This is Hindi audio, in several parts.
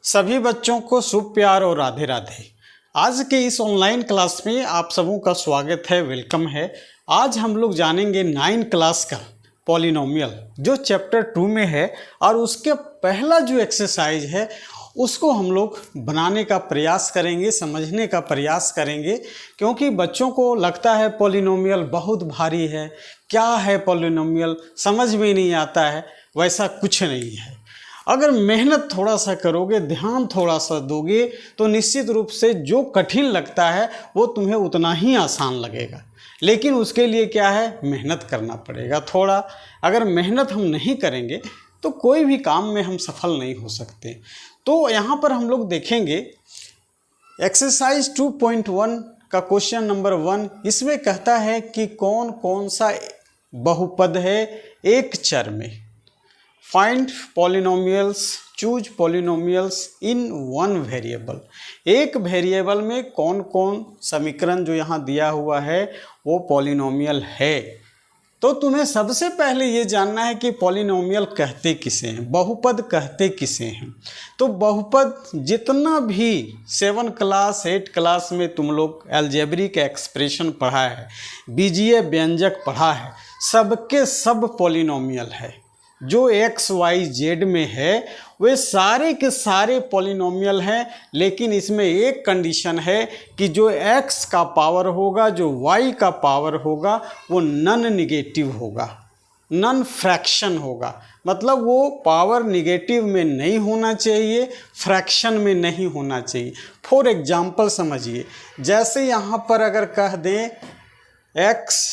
सभी बच्चों को शुभ प्यार और राधे राधे। आज के इस ऑनलाइन क्लास में आप सबों का स्वागत है, वेलकम है। आज हम लोग जानेंगे 9 क्लास का पॉलिनोमियल जो चैप्टर 2 में है और उसके पहला जो एक्सरसाइज है उसको हम लोग बनाने का प्रयास करेंगे, समझने का प्रयास करेंगे, क्योंकि बच्चों को लगता है पॉलिनोमियल बहुत भारी है, क्या है पॉलिनोमियल, समझ में नहीं आता है। वैसा कुछ नहीं है। अगर मेहनत थोड़ा सा करोगे, ध्यान थोड़ा सा दोगे तो निश्चित रूप से जो कठिन लगता है वो तुम्हें उतना ही आसान लगेगा। लेकिन उसके लिए क्या है, मेहनत करना पड़ेगा थोड़ा। अगर मेहनत हम नहीं करेंगे तो कोई भी काम में हम सफल नहीं हो सकते। तो यहाँ पर हम लोग देखेंगे एक्सरसाइज 2.1 का क्वेश्चन नंबर 1। इसमें कहता है कि कौन कौन सा बहुपद है एक चर में। Find polynomials, choose polynomials in one variable. एक वेरिएबल में कौन कौन समीकरण जो यहाँ दिया हुआ है वो पॉलिनोमियल है। तो तुम्हें सबसे पहले ये जानना है कि पॉलिनोमियल कहते किसे हैं, बहुपद कहते किसे हैं। तो बहुपद जितना भी 7 क्लास 8 क्लास में तुम लोग अलजेब्रिक एक्सप्रेशन पढ़ा है, बीजीय व्यंजक पढ़ा है, सबके सब पॉलिनोमियल है। जो x y z में है वे सारे के सारे पॉलिनोमियल हैं, लेकिन इसमें एक कंडीशन है कि जो x का पावर होगा, जो y का पावर होगा, वो नॉन निगेटिव होगा, नॉन फ्रैक्शन होगा। मतलब वो पावर निगेटिव में नहीं होना चाहिए, फ्रैक्शन में नहीं होना चाहिए। फॉर एग्जाम्पल समझिए, जैसे यहाँ पर अगर कह दें x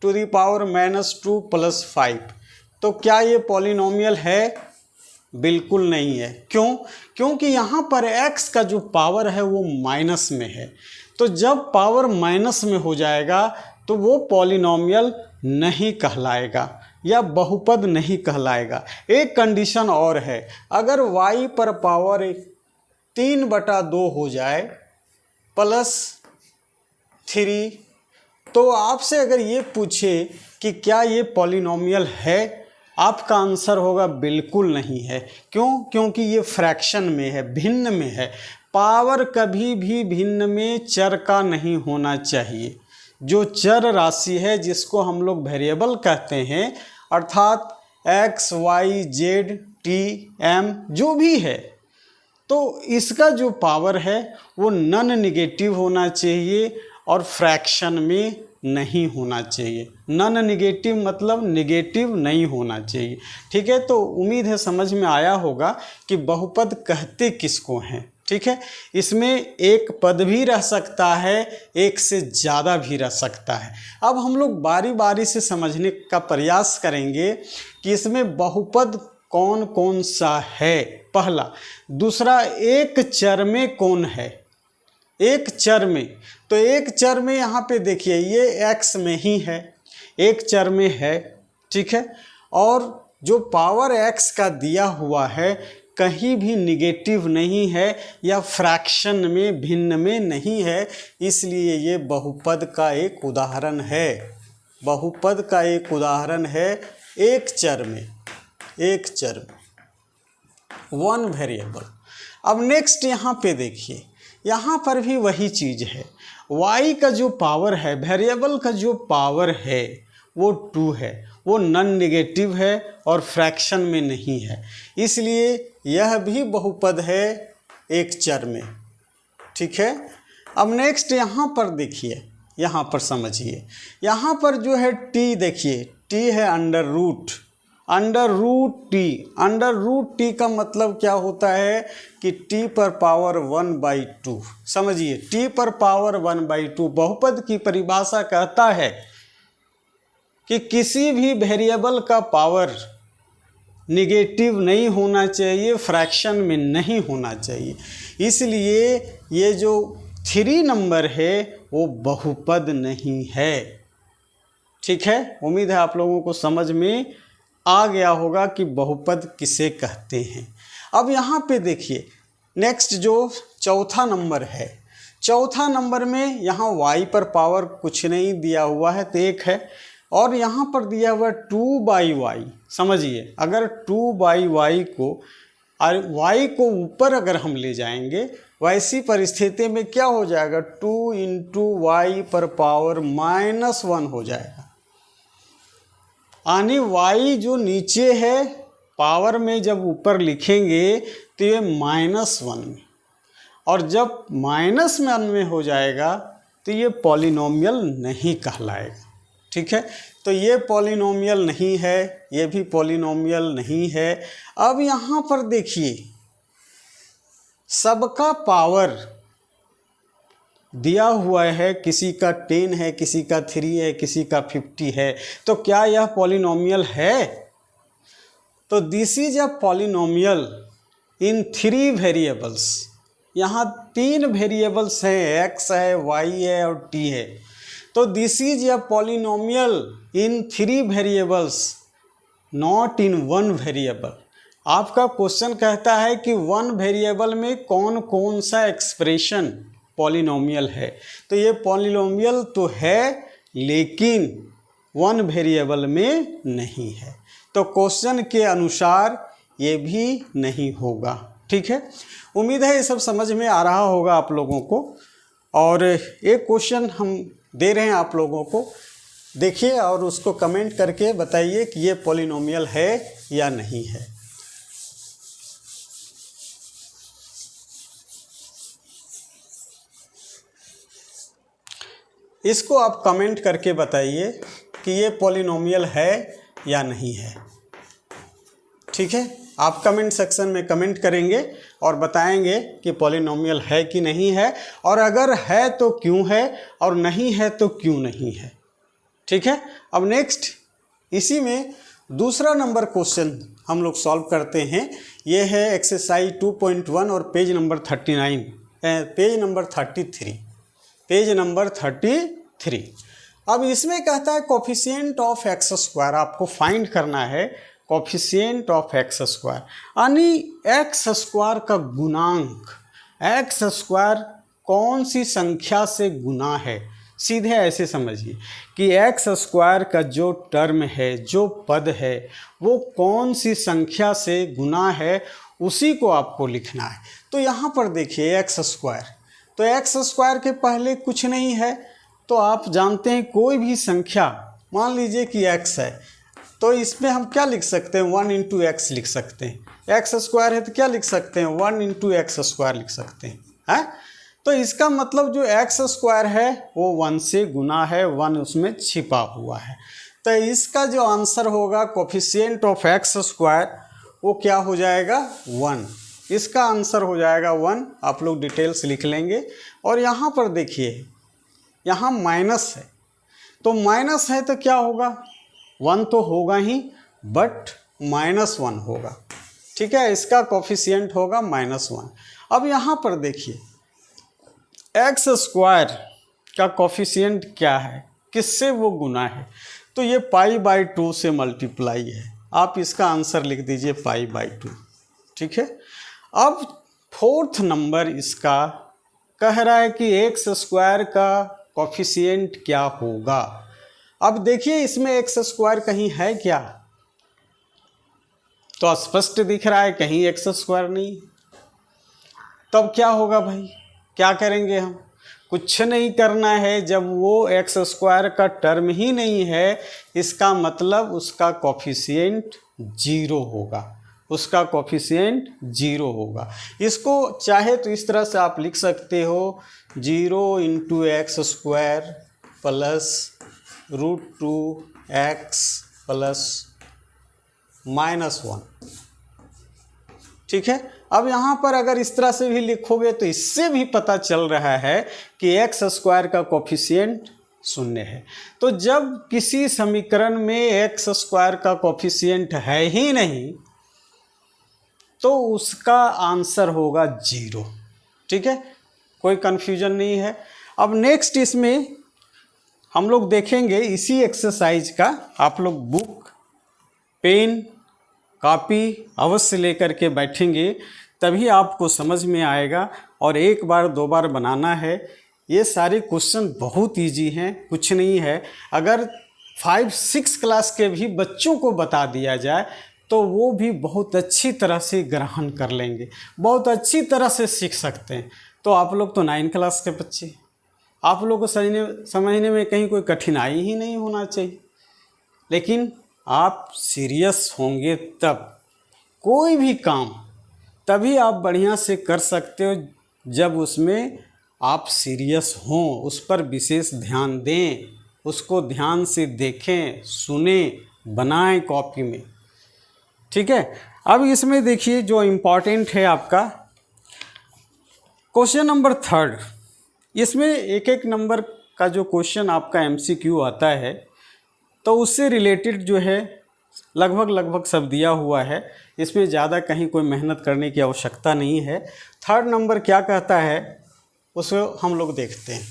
टू द पावर -2 + 5, तो क्या ये पॉलिनोमियल है? बिल्कुल नहीं है। क्यों? क्योंकि यहाँ पर x का जो पावर है वो माइनस में है। तो जब पावर माइनस में हो जाएगा तो वो पॉलिनोमियल नहीं कहलाएगा या बहुपद नहीं कहलाएगा। एक कंडीशन और है, अगर y पर पावर 3/2 हो जाए +3, तो आपसे अगर ये पूछे कि क्या ये पॉलिनोमियल है, आपका आंसर होगा बिल्कुल नहीं है। क्यों? क्योंकि ये फ्रैक्शन में है, भिन्न में है। पावर कभी भी भिन्न में चर का नहीं होना चाहिए। जो चर राशि है जिसको हम लोग वेरिएबल कहते हैं, अर्थात x y z t m जो भी है, तो इसका जो पावर है वो नॉन निगेटिव होना चाहिए और फ्रैक्शन में नहीं होना चाहिए। नॉन निगेटिव मतलब निगेटिव नहीं होना चाहिए। ठीक है, तो उम्मीद है समझ में आया होगा कि बहुपद कहते किसको हैं। ठीक है, इसमें एक पद भी रह सकता है, एक से ज़्यादा भी रह सकता है। अब हम लोग बारी बारी से समझने का प्रयास करेंगे कि इसमें बहुपद कौन कौन सा है। पहला। दूसरा, एक चर में कौन है, एक चर में। तो एक चर में यहाँ पे देखिए ये x में ही है, एक चर में है। ठीक है, और जो पावर x का दिया हुआ है कहीं भी निगेटिव नहीं है या फ्रैक्शन में भिन्न में नहीं है, इसलिए ये बहुपद का एक उदाहरण है। बहुपद का एक उदाहरण है एक चर में, एक चर में, वन वेरिएबल। अब नेक्स्ट यहाँ पे देखिए, यहाँ पर भी वही चीज़ है। y का जो पावर है, वेरिएबल का जो पावर है वो 2 है, वो नॉन निगेटिव है और फ्रैक्शन में नहीं है, इसलिए यह भी बहुपद है एक चर में। ठीक है, अब नेक्स्ट यहाँ पर देखिए, यहाँ पर समझिए, यहाँ पर जो है t देखिए, t है under root T. Under root T का मतलब क्या होता है कि t पर पावर 1/2। समझिए, t पर पावर 1/2 बहुपद की परिभाषा कहता है कि किसी भी वेरिएबल का पावर निगेटिव नहीं होना चाहिए, फ्रैक्शन में नहीं होना चाहिए। इसलिए ये जो 3 नंबर है वो बहुपद नहीं है। ठीक है, उम्मीद है आप लोगों को समझ में आ गया होगा कि बहुपद किसे कहते हैं। अब यहाँ पे देखिए नेक्स्ट जो चौथा नंबर है, चौथा नंबर में यहाँ y पर पावर कुछ नहीं दिया हुआ है तो 1 है, और यहाँ पर दिया हुआ 2/y। समझिए, अगर 2/y को और y को ऊपर अगर हम ले जाएंगे वैसी परिस्थिति में क्या हो जाएगा, 2 इंटू वाई पर पावर -1 हो जाएगा। यानी y जो नीचे है पावर में जब ऊपर लिखेंगे तो ये -1 में, और जब -1 में हो जाएगा तो ये पॉलिनोमियल नहीं कहलाएगा। ठीक है, तो ये पॉलिनोमियल नहीं है, ये भी पॉलिनोमियल नहीं है। अब यहाँ पर देखिए सबका पावर दिया हुआ है, किसी का 10 है, किसी का 3 है, किसी का 50 है, तो क्या यह पॉलिनोमियल है? तो this is a polynomial in 3 variables. यहाँ 3 वेरिएबल्स हैं, x है, y है और t है। तो this is a polynomial in 3 variables not in 1 variable. आपका क्वेश्चन कहता है कि 1 वेरिएबल में कौन कौन सा एक्सप्रेशन पॉलिनोमियल है। तो ये पॉलिनोमियल तो है लेकिन 1 वेरिएबल में नहीं है, तो क्वेश्चन के अनुसार ये भी नहीं होगा। ठीक है, उम्मीद है ये सब समझ में आ रहा होगा आप लोगों को। और एक क्वेश्चन हम दे रहे हैं आप लोगों को, देखिए और उसको कमेंट करके बताइए कि ये पॉलिनोमियल है या नहीं है। इसको आप कमेंट करके बताइए कि ये पॉलिनोमियल है या नहीं है। ठीक है, आप कमेंट सेक्शन में कमेंट करेंगे और बताएंगे कि पॉलिनोमियल है कि नहीं है, और अगर है तो क्यों है और नहीं है तो क्यों नहीं है। ठीक है, अब नेक्स्ट इसी में दूसरा नंबर क्वेश्चन हम लोग सॉल्व करते हैं। ये है एक्सरसाइज 2.1 और page number 39, page number 33, page number 33। अब इसमें कहता है कोफिशिएंट ऑफ एक्स स्क्वायर आपको फाइंड करना है, कोफिशिएंट ऑफ एक्स स्क्वायर, यानी एक्स स्क्वायर का गुणांक। एक्स स्क्वायर कौन सी संख्या से गुना है, सीधे ऐसे समझिए कि एक्स स्क्वायर का जो टर्म है, जो पद है, वो कौन सी संख्या से गुना है, उसी को आपको लिखना है। तो यहाँ पर देखिए एक्स स्क्वायर, तो एक्स स्क्वायर के पहले कुछ नहीं है, तो आप जानते हैं कोई भी संख्या, मान लीजिए कि x है, तो इसमें हम क्या लिख सकते हैं, 1 इंटू एक्स लिख सकते हैं। एक्स स्क्वायर है तो क्या लिख सकते हैं, 1 इंटू एक्स स्क्वायर लिख सकते हैं। तो इसका मतलब जो एक्स स्क्वायर है वो 1 से गुना है, 1 उसमें छिपा हुआ है। तो इसका जो आंसर होगा कोफिशिएंट ऑफ एक्स स्क्वायर वो क्या हो जाएगा, 1। इसका आंसर हो जाएगा 1। आप लोग डिटेल्स लिख लेंगे। और यहाँ पर देखिए यहाँ माइनस है, तो माइनस है तो क्या होगा, 1 तो होगा ही बट -1 होगा। ठीक है, इसका कोफिशिएंट होगा -1। अब यहाँ पर देखिए एक्स स्क्वायर का कोफिशिएंट क्या है, किससे वो गुना है, तो ये π/2 से मल्टीप्लाई है। आप इसका आंसर लिख दीजिए π/2। ठीक है, अब 4th नंबर इसका कह रहा है कि एक्स स्क्वायर का कोफिशिएंट क्या होगा। अब देखिए इसमें एक्स स्क्वायर कहीं है क्या, तो स्पष्ट दिख रहा है कहीं एक्स स्क्वायर नहीं। तब क्या होगा भाई, क्या करेंगे हम, कुछ नहीं करना है। जब वो एक्स स्क्वायर का टर्म ही नहीं है, इसका मतलब उसका कोफिशिएंट 0 होगा, उसका कोफिशिएंट 0 होगा। इसको चाहे तो इस तरह से आप लिख सकते हो, 0 into x square plus √2x plus -1। ठीक है, अब यहाँ पर अगर इस तरह से भी लिखोगे तो इससे भी पता चल रहा है कि एक्स स्क्वायर का कोफिशिएंट 0 है। तो जब किसी समीकरण में एक्स स्क्वायर का कोफिशिएंट है ही नहीं तो उसका आंसर होगा 0। ठीक है, कोई कन्फ्यूजन नहीं है। अब नेक्स्ट इसमें हम लोग देखेंगे इसी एक्सरसाइज का, आप लोग बुक पेन कॉपी अवश्य लेकर के बैठेंगे तभी आपको समझ में आएगा, और एक बार 2 बार बनाना है। ये सारे क्वेश्चन बहुत इजी हैं, कुछ नहीं है। अगर 5-6 क्लास के भी बच्चों को बता दिया जाए तो वो भी बहुत अच्छी तरह से ग्रहण कर लेंगे, बहुत अच्छी तरह से सीख सकते हैं। तो आप लोग तो 9 क्लास के बच्चे, आप लोग को समझने में कहीं कोई कठिनाई ही नहीं होना चाहिए। लेकिन आप सीरियस होंगे तब कोई भी काम तभी आप बढ़िया से कर सकते हो जब उसमें आप सीरियस हों, उस पर विशेष ध्यान दें, उसको ध्यान से देखें, सुने, बनाएं कॉपी में। ठीक है। अब इसमें देखिए जो इम्पॉर्टेंट है आपका क्वेश्चन नंबर 3, इसमें एक एक नंबर का जो क्वेश्चन आपका MCQ आता है तो उससे रिलेटेड जो है लगभग सब दिया हुआ है। इसमें ज़्यादा कहीं कोई मेहनत करने की आवश्यकता नहीं है। 3rd नंबर क्या कहता है उसको हम लोग देखते हैं।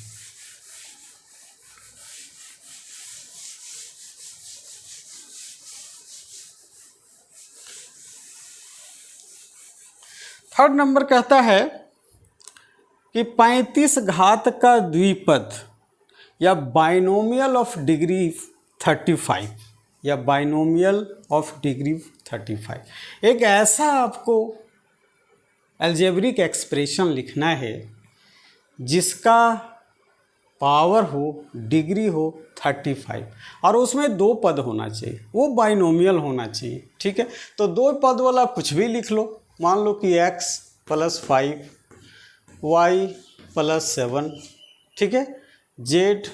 थर्ड नंबर कहता है कि 35 घात का द्विपद या बाइनोमियल ऑफ डिग्री 35 या बाइनोमियल ऑफ डिग्री 35 एक ऐसा आपको अलजेब्रिक एक्सप्रेशन लिखना है जिसका पावर हो, डिग्री हो 35 और उसमें 2 पद होना चाहिए, वो बाइनोमियल होना चाहिए। ठीक है। तो 2 पद वाला कुछ भी लिख लो, मान लो कि x + 5 y + 7, ठीक है, z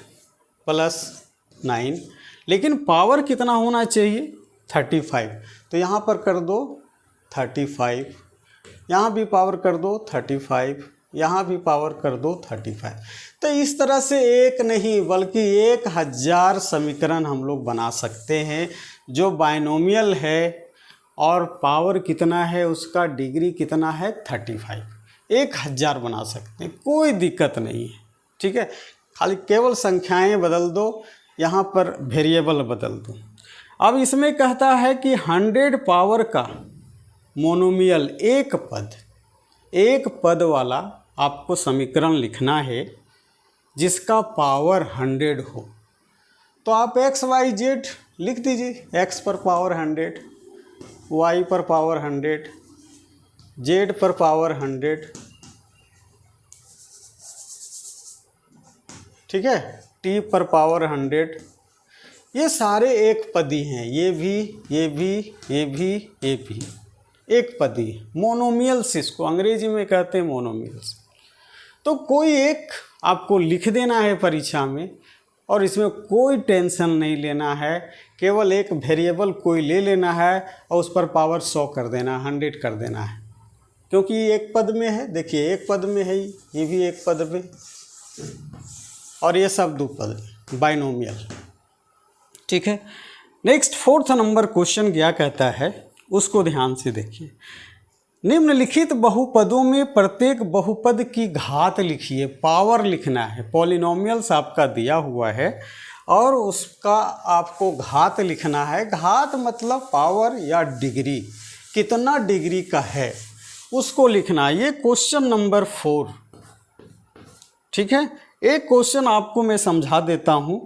+ 9, लेकिन पावर कितना होना चाहिए 35। तो यहाँ पर कर दो 35, यहाँ भी पावर कर दो 35, यहाँ भी पावर कर दो 35। तो इस तरह से एक नहीं बल्कि 1000 समीकरण हम लोग बना सकते हैं जो बाइनोमियल है और पावर कितना है उसका, डिग्री कितना है 35। 1000 बना सकते हैं, कोई दिक्कत नहीं है। ठीक है। खाली केवल संख्याएं बदल दो, यहाँ पर वेरिएबल बदल दो। अब इसमें कहता है कि 100 पावर का मोनोमियल एक पद वाला आपको समीकरण लिखना है जिसका पावर 100 हो। तो आप x y z लिख दीजिए, x पर पावर 100, y पर पावर 100, z पर पावर 100, ठीक है, t पर पावर 100। ये सारे एक पदी हैं, ये भी एक पदी, मोनोमियल्स इसको अंग्रेजी में कहते हैं मोनोमियल्स। तो कोई एक आपको लिख देना है परीक्षा में और इसमें कोई टेंशन नहीं लेना है, केवल एक वेरिएबल कोई ले लेना है और उस पर पावर 100 कर देना, 100 कर देना है, क्योंकि ये एक पद में है। देखिए एक पद में है, ये भी एक पद में और ये सब 2 पद, बाइनोमियल। ठीक है। नेक्स्ट 4th नंबर क्वेश्चन क्या कहता है उसको ध्यान से देखिए। निम्नलिखित बहुपदों में प्रत्येक बहुपद की घात लिखिए, पावर लिखना है। पॉलिनोमियल्स आपका दिया हुआ है और उसका आपको घात लिखना है। घात मतलब पावर या डिग्री, कितना डिग्री का है उसको लिखना है। ये क्वेश्चन नंबर 4। ठीक है। एक क्वेश्चन आपको मैं समझा देता हूँ,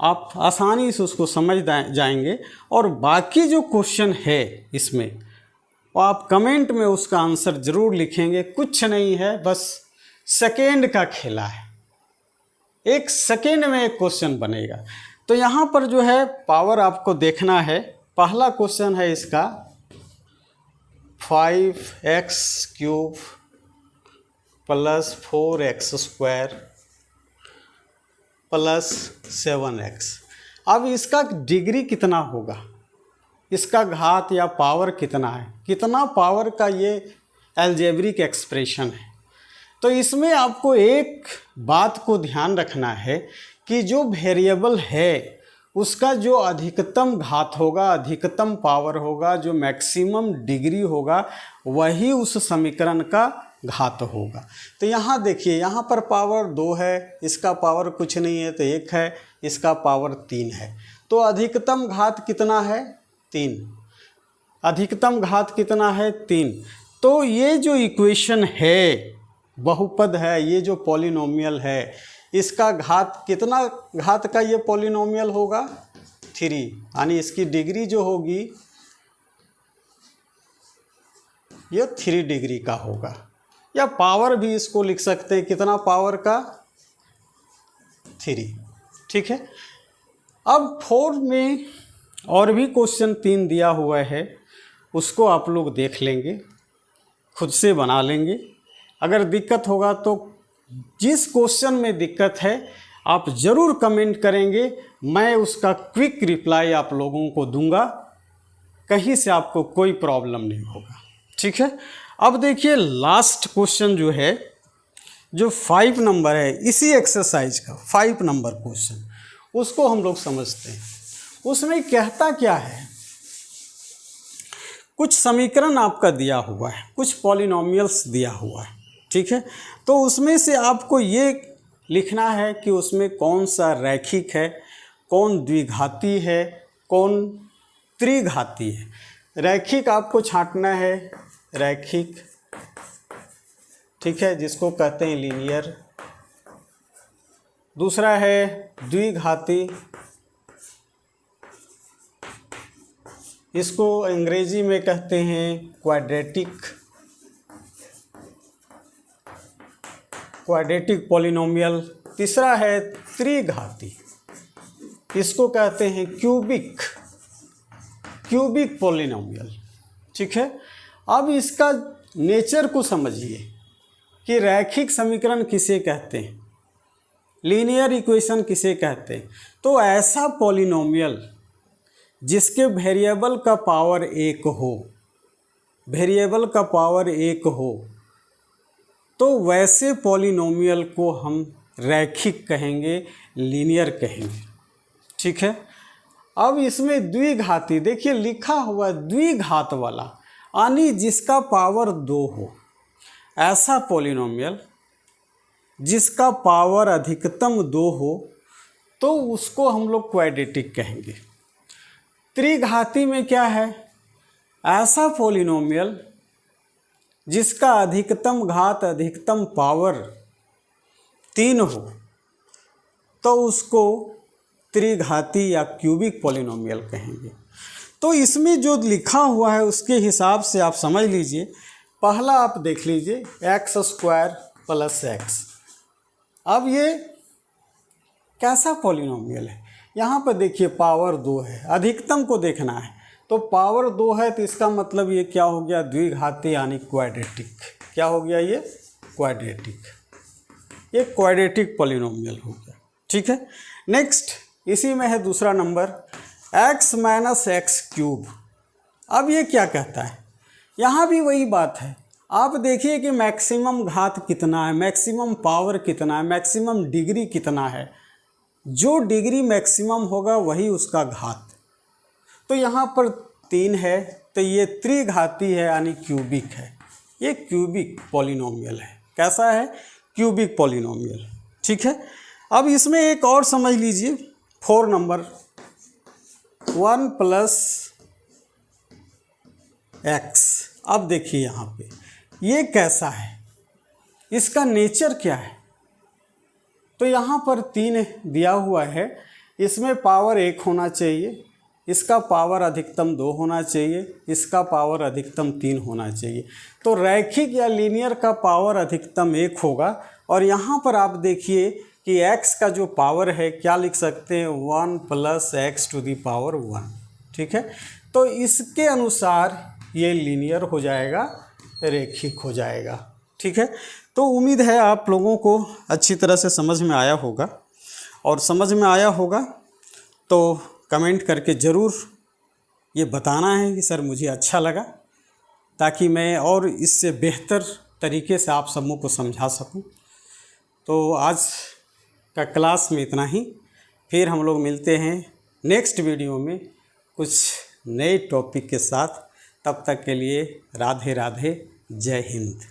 आप आसानी से उसको समझ जाएंगे और बाकी जो क्वेश्चन है इसमें वो आप कमेंट में उसका आंसर ज़रूर लिखेंगे। कुछ नहीं है, बस सेकेंड का खेला है, 1 सेकेंड में एक क्वेश्चन बनेगा। तो यहाँ पर जो है पावर आपको देखना है। पहला क्वेश्चन है इसका 5x³ + 4x² + 7x। अब इसका डिग्री कितना होगा, इसका घात या पावर कितना है, कितना पावर का ये अलजेब्रिक एक्सप्रेशन है। तो इसमें आपको एक बात को ध्यान रखना है कि जो वेरिएबल है उसका जो अधिकतम घात होगा, अधिकतम पावर होगा, जो मैक्सिमम डिग्री होगा, वही उस समीकरण का घात होगा। तो यहाँ देखिए, यहाँ पर पावर 2 है, इसका पावर कुछ नहीं है तो 1 है, इसका पावर 3 है। तो अधिकतम घात कितना है 3, अधिकतम घात कितना है 3। तो ये जो इक्वेशन है, बहुपद है, ये जो पॉलिनोमियल है, इसका घात कितना घात का ये पॉलिनोमियल होगा 3, यानी इसकी डिग्री जो होगी ये 3 डिग्री का होगा, या पावर भी इसको लिख सकते हैं, कितना पावर का 3। ठीक है। अब 4 में और भी क्वेश्चन 3 दिया हुआ है, उसको आप लोग देख लेंगे, खुद से बना लेंगे। अगर दिक्कत होगा तो जिस क्वेश्चन में दिक्कत है आप ज़रूर कमेंट करेंगे, मैं उसका क्विक रिप्लाई आप लोगों को दूंगा, कहीं से आपको कोई प्रॉब्लम नहीं होगा। ठीक है। अब देखिए लास्ट क्वेश्चन जो है, जो 5 नंबर है इसी एक्सरसाइज का 5 नंबर क्वेश्चन, उसको हम लोग समझते हैं। उसमें कहता क्या है, कुछ समीकरण आपका दिया हुआ है, कुछ पॉलिनोमियल्स दिया हुआ है। ठीक है। तो उसमें से आपको ये लिखना है कि उसमें कौन सा रैखिक है, कौन द्विघाती है, कौन त्रिघाती है। रैखिक आपको छांटना है, रैखिक, ठीक है, जिसको कहते हैं लीनियर। दूसरा है द्विघाती, इसको अंग्रेजी में कहते हैं क्वाड्रेटिक पॉलिनोमियल। तीसरा है त्रिघाती, इसको कहते हैं क्यूबिक पॉलिनोमियल। ठीक है। अब इसका नेचर को समझिए कि रैखिक समीकरण किसे कहते हैं, लीनियर इक्वेशन किसे कहते हैं। तो ऐसा पॉलिनोमियल जिसके वेरिएबल का पावर 1 हो, वेरिएबल का पावर 1 हो, तो वैसे पॉलिनोमियल को हम रैखिक कहेंगे, लीनियर कहेंगे। ठीक है। अब इसमें द्विघाती, देखिए लिखा हुआ द्विघात वाला, यानी जिसका पावर 2 हो, ऐसा पॉलिनोमियल जिसका पावर अधिकतम 2 हो, तो उसको हम लोग क्वाड्रेटिक कहेंगे। त्रिघाती में क्या है, ऐसा पॉलिनोमियल जिसका अधिकतम घात अधिकतम पावर 3 हो, तो उसको त्रिघाती या क्यूबिक पॉलिनोमियल कहेंगे। तो इसमें जो लिखा हुआ है उसके हिसाब से आप समझ लीजिए। पहला आप देख लीजिए x² + x। अब ये कैसा पॉलिनोमियल है, यहाँ पर देखिए पावर 2 है, अधिकतम को देखना है, तो पावर 2 है, तो इसका मतलब ये क्या हो गया, द्विघाती यानी क्वाड्रेटिक। क्या हो गया ये, क्वाड्रेटिक, ये क्वाड्रेटिक पॉलिनोमियल हो गया। ठीक है। नेक्स्ट इसी में है दूसरा नंबर x - x³। अब ये क्या कहता है, यहाँ भी वही बात है। आप देखिए कि मैक्सिमम घात कितना है, मैक्सिमम पावर कितना है, मैक्सिमम डिग्री कितना है। जो डिग्री मैक्सिमम होगा वही उसका घात। तो यहाँ पर 3 है, तो ये त्रिघाती है यानी क्यूबिक है, ये क्यूबिक पॉलिनोमियल है। कैसा है, क्यूबिक पॉलिनोमियल। ठीक है। अब इसमें एक और समझ लीजिए 4 नंबर 1 + x। अब देखिए यहाँ पे ये कैसा है, इसका नेचर क्या है। तो यहाँ पर 3 दिया हुआ है, इसमें पावर 1 होना चाहिए, इसका पावर अधिकतम 2 होना चाहिए, इसका पावर अधिकतम 3 होना चाहिए। तो रैखिक या लीनियर का पावर अधिकतम 1 होगा। और यहाँ पर आप देखिए कि x का जो पावर है क्या लिख सकते हैं, 1 + x⁴ 1। ठीक है। तो इसके अनुसार ये लीनियर हो जाएगा, रैखिक हो जाएगा। ठीक है। तो उम्मीद है आप लोगों को अच्छी तरह से समझ में आया होगा, और समझ में आया होगा तो कमेंट करके ज़रूर ये बताना है कि सर मुझे अच्छा लगा, ताकि मैं और इससे बेहतर तरीके से आप सबों को समझा सकूं। तो आज का क्लास में इतना ही, फिर हम लोग मिलते हैं नेक्स्ट वीडियो में कुछ नए टॉपिक के साथ। तब तक के लिए राधे राधे, जय हिंद।